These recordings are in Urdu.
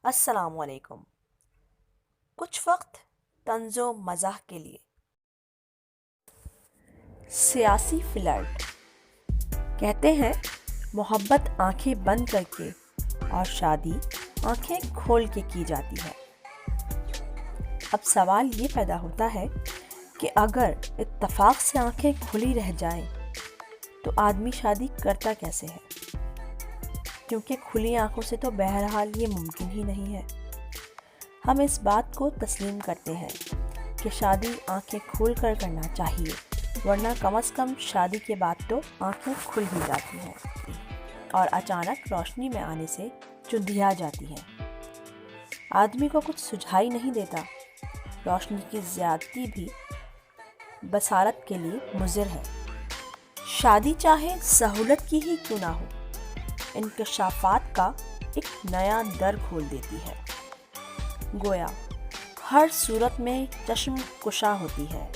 السلام علیکم۔ کچھ وقت طنز و مزاح کے لیے۔ سیاسی فلرٹ کہتے ہیں محبت آنکھیں بند کر کے اور شادی آنکھیں کھول کے کی جاتی ہے۔ اب سوال یہ پیدا ہوتا ہے کہ اگر اتفاق سے آنکھیں کھلی رہ جائیں تو آدمی شادی کرتا کیسے ہے؟ کیونکہ کھلی آنکھوں سے تو بہرحال یہ ممکن ہی نہیں ہے۔ ہم اس بات کو تسلیم کرتے ہیں کہ شادی آنکھیں کھول کر کرنا چاہیے، ورنہ کم از کم شادی کے بعد تو آنکھیں کھل ہی جاتی ہیں اور اچانک روشنی میں آنے سے چندھیا جاتی ہیں۔ آدمی کو کچھ سجھائی نہیں دیتا۔ روشنی کی زیادتی بھی بصارت کے لیے مضر ہے۔ شادی چاہے سہولت کی ہی کیوں نہ ہو، انکشافات کا ایک نیا در کھول دیتی ہے۔ گویا ہر صورت میں چشم کشا ہوتی ہے۔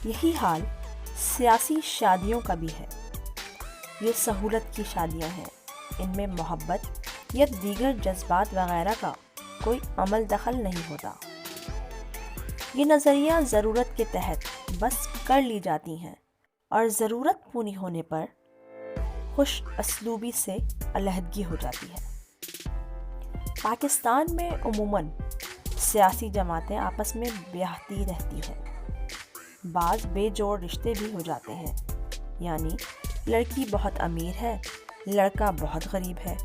یہی حال سیاسی شادیوں کا بھی ہے۔ یہ سہولت کی شادیاں ہیں، ان میں محبت یا دیگر جذبات وغیرہ کا کوئی عمل دخل نہیں ہوتا۔ یہ نظریہ ضرورت کے تحت بس کر لی جاتی ہیں اور ضرورت پوری ہونے پر خوش اسلوبی سے علیحدگی ہو جاتی ہے۔ پاکستان میں عموماً سیاسی جماعتیں آپس میں بیاہتی رہتی ہیں۔ بعض بے جوڑ رشتے بھی ہو جاتے ہیں، یعنی لڑکی بہت امیر ہے، لڑکا بہت غریب ہے۔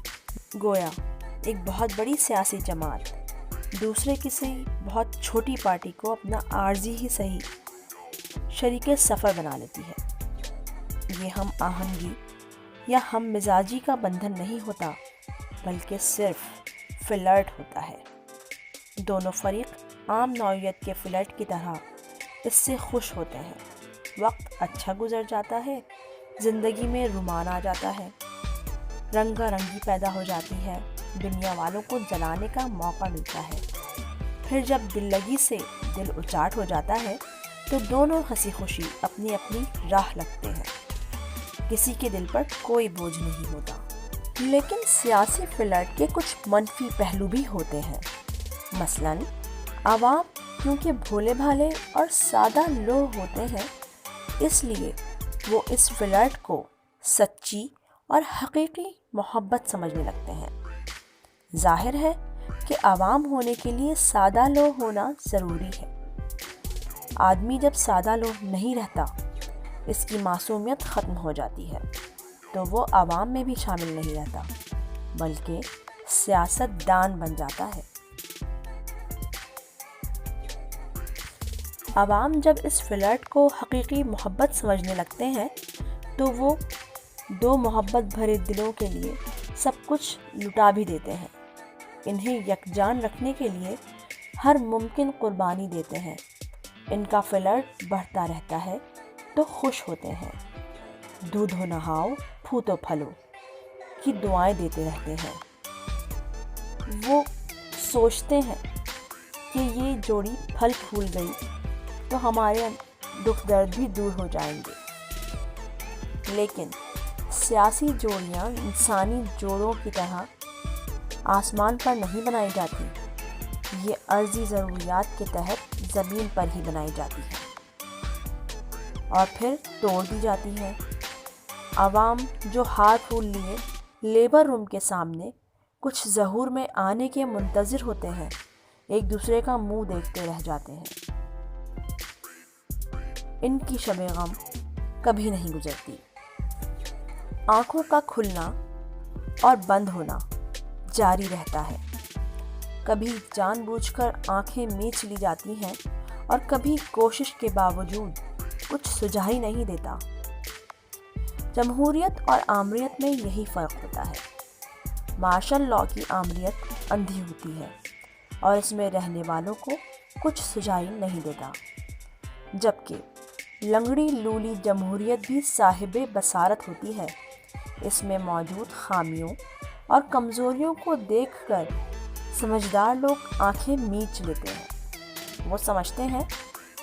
گویا ایک بہت بڑی سیاسی جماعت دوسرے کسی بہت چھوٹی پارٹی کو اپنا عارضی ہی صحیح شریک سفر بنا لیتی ہے۔ یہ ہم آہنگی یا ہم مزاجی کا بندھن نہیں ہوتا، بلکہ صرف فلرٹ ہوتا ہے۔ دونوں فریق عام نوعیت کے فلرٹ کی طرح اس سے خوش ہوتے ہیں۔ وقت اچھا گزر جاتا ہے، زندگی میں رومان آ جاتا ہے، رنگا رنگی پیدا ہو جاتی ہے، دنیا والوں کو جلانے کا موقع ملتا ہے۔ پھر جب دل لگی سے دل اچاٹ ہو جاتا ہے تو دونوں ہنسی خوشی اپنی اپنی راہ لگتے ہیں۔ کسی کے دل پر کوئی بوجھ نہیں ہوتا۔ لیکن سیاسی فلرٹ کے کچھ منفی پہلو بھی ہوتے ہیں۔ مثلاً عوام کیونکہ بھولے بھالے اور سادہ لوگ ہوتے ہیں، اس لیے وہ اس فلرٹ کو سچی اور حقیقی محبت سمجھنے لگتے ہیں۔ ظاہر ہے کہ عوام ہونے کے لیے سادہ لوگ ہونا ضروری ہے۔ آدمی جب سادہ لوگ نہیں رہتا، اس کی معصومیت ختم ہو جاتی ہے، تو وہ عوام میں بھی شامل نہیں رہتا، بلکہ سیاست دان بن جاتا ہے۔ عوام جب اس فلرٹ کو حقیقی محبت سمجھنے لگتے ہیں تو وہ دو محبت بھرے دلوں کے لیے سب کچھ لٹا بھی دیتے ہیں۔ انہیں یکجان رکھنے کے لیے ہر ممکن قربانی دیتے ہیں۔ ان کا فلرٹ بڑھتا رہتا ہے تو خوش ہوتے ہیں۔ دودھو نہاؤ پھوتو پھلو کی دعائیں دیتے رہتے ہیں۔ وہ سوچتے ہیں کہ یہ جوڑی پھل پھول گئی تو ہمارے دکھ درد بھی دور ہو جائیں گے۔ لیکن سیاسی جوڑیاں انسانی جوڑوں کی طرح آسمان پر نہیں بنائی جاتی، یہ عرضی ضروریات کے تحت زمین پر ہی بنائی جاتی ہے اور پھر توڑ دی جاتی ہے۔ عوام جو ہار پھول لیے لیبر روم کے سامنے کچھ ظہور میں آنے کے منتظر ہوتے ہیں، ایک دوسرے کا منہ دیکھتے رہ جاتے ہیں۔ ان کی شب غم کبھی نہیں گزرتی۔ آنکھوں کا کھلنا اور بند ہونا جاری رہتا ہے۔ کبھی جان بوجھ کر آنکھیں میچ لی جاتی ہیں اور کبھی کوشش کے باوجود کچھ سجھائی نہیں دیتا۔ جمہوریت اور آمریت میں یہی فرق ہوتا ہے۔ مارشل لاء کی آمریت اندھی ہوتی ہے اور اس میں رہنے والوں کو کچھ سجھائی نہیں دیتا، جبکہ لنگڑی لولی جمہوریت بھی صاحب بصارت ہوتی ہے۔ اس میں موجود خامیوں اور کمزوریوں کو دیکھ کر سمجھدار لوگ آنکھیں میچ لیتے ہیں۔ وہ سمجھتے ہیں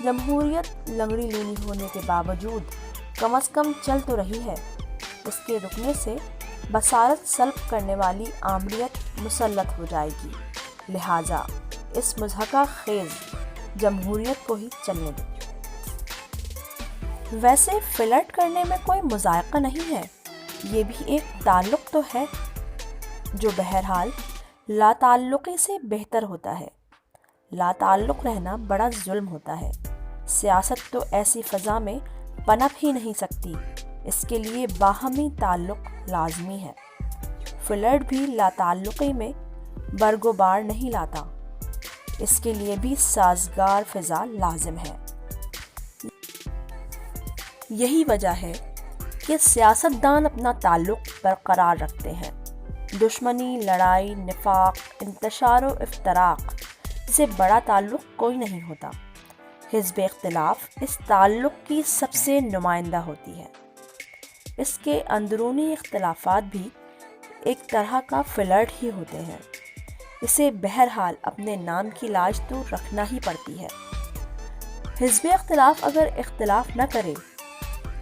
جمہوریت لنگڑی لولی ہونے کے باوجود کم از کم چل تو رہی ہے، اس کے رکنے سے بصارت سلب کرنے والی آمریت مسلط ہو جائے گی، لہٰذا اس مضحکہ خیز جمہوریت کو ہی چلنے دیں۔ ویسے فلرٹ کرنے میں کوئی مذائقہ نہیں ہے، یہ بھی ایک تعلق تو ہے جو بہرحال لا تعلقی سے بہتر ہوتا ہے۔ لا تعلق رہنا بڑا ظلم ہوتا ہے۔ سیاست تو ایسی فضا میں پنپ ہی نہیں سکتی، اس کے لیے باہمی تعلق لازمی ہے۔ فلرٹ بھی لا تعلقی میں برگ و بار نہیں لاتا، اس کے لیے بھی سازگار فضا لازم ہے۔ یہی وجہ ہے کہ سیاستدان اپنا تعلق برقرار رکھتے ہیں۔ دشمنی، لڑائی، نفاق، انتشار و افتراق سے بڑا تعلق کوئی نہیں ہوتا۔ حزب اختلاف اس تعلق کی سب سے نمائندہ ہوتی ہے۔ اس کے اندرونی اختلافات بھی ایک طرح کا فلرٹ ہی ہوتے ہیں۔ اسے بہرحال اپنے نام کی لاج تو رکھنا ہی پڑتی ہے۔ حزب اختلاف اگر اختلاف نہ کرے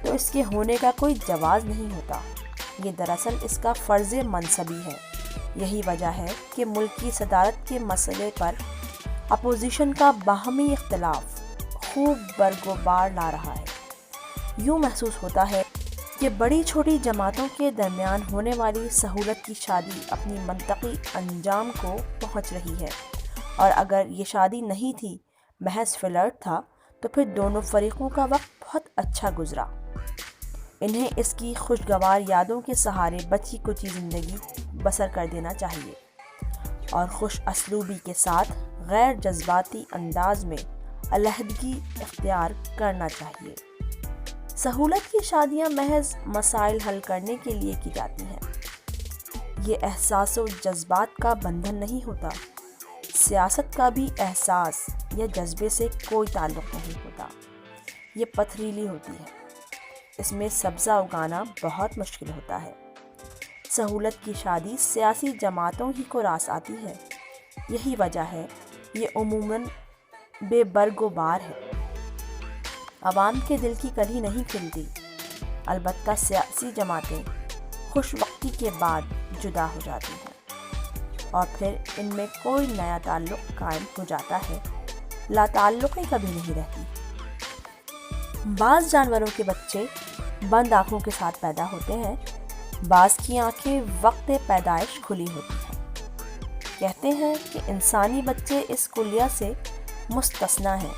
تو اس کے ہونے کا کوئی جواز نہیں ہوتا۔ یہ دراصل اس کا فرض منصبی ہے۔ یہی وجہ ہے کہ ملک کی صدارت کے مسئلے پر اپوزیشن کا باہمی اختلاف خوب برگ و بار لا رہا ہے۔ یوں محسوس ہوتا ہے کہ بڑی چھوٹی جماعتوں کے درمیان ہونے والی سہولت کی شادی اپنی منطقی انجام کو پہنچ رہی ہے، اور اگر یہ شادی نہیں تھی، محض فلرٹ تھا، تو پھر دونوں فریقوں کا وقت بہت اچھا گزرا۔ انہیں اس کی خوشگوار یادوں کے سہارے بچی کچی زندگی بسر کر دینا چاہیے، اور خوش اسلوبی کے ساتھ غیر جذباتی انداز میں علیحدگی اختیار کرنا چاہیے۔ سہولت کی شادیاں محض مسائل حل کرنے کے لیے کی جاتی ہیں۔ یہ احساس و جذبات کا بندھن نہیں ہوتا۔ سیاست کا بھی احساس یا جذبے سے کوئی تعلق نہیں ہوتا۔ یہ پتھریلی ہوتی ہے، اس میں سبزہ اگانا بہت مشکل ہوتا ہے۔ سہولت کی شادی سیاسی جماعتوں ہی کو راس آتی ہے، یہی وجہ ہے یہ عموماً بے برگ و بار ہے۔ عوام کے دل کی کلی نہیں کھلتی۔ البتہ سیاسی جماعتیں خوش وقتی کے بعد جدا ہو جاتی ہیں، اور پھر ان میں کوئی نیا تعلق قائم ہو جاتا ہے، لا تعلقی کبھی نہیں رہتی۔ بعض جانوروں کے بچے بند آنکھوں کے ساتھ پیدا ہوتے ہیں، بعض کی آنکھیں وقت پیدائش کھلی ہوتی ہیں۔ کہتے ہیں کہ انسانی بچے اس کلیہ سے مستثنیٰ ہیں۔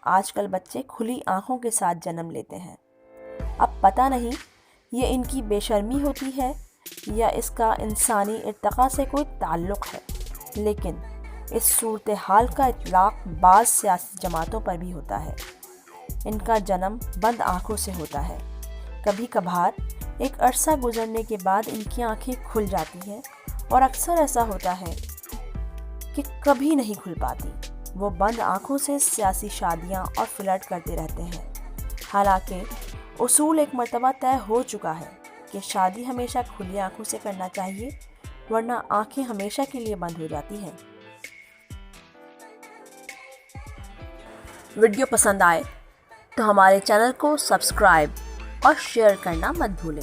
آج کل بچے کھلی آنکھوں کے ساتھ جنم لیتے ہیں۔ اب پتہ نہیں یہ ان کی بے شرمی ہوتی ہے یا اس کا انسانی ارتقاء سے کوئی تعلق ہے، لیکن اس صورتحال کا اطلاق بعض سیاسی جماعتوں پر بھی ہوتا ہے۔ ان کا جنم بند آنکھوں سے ہوتا ہے۔ کبھی کبھار ایک عرصہ گزرنے کے بعد ان کی آنکھیں کھل جاتی ہیں، اور اکثر ایسا ہوتا ہے کہ کبھی نہیں کھل پاتی۔ وہ بند آنکھوں سے سیاسی شادیاں اور فلرٹ کرتے رہتے ہیں، حالانکہ اصول ایک مرتبہ طے ہو چکا ہے کہ شادی ہمیشہ کھلی آنکھوں سے کرنا چاہیے، ورنہ آنکھیں ہمیشہ کے لیے بند ہو جاتی ہیں۔ ویڈیو پسند آئے تو ہمارے چینل کو سبسکرائب اور شیئر کرنا مت بھولیں۔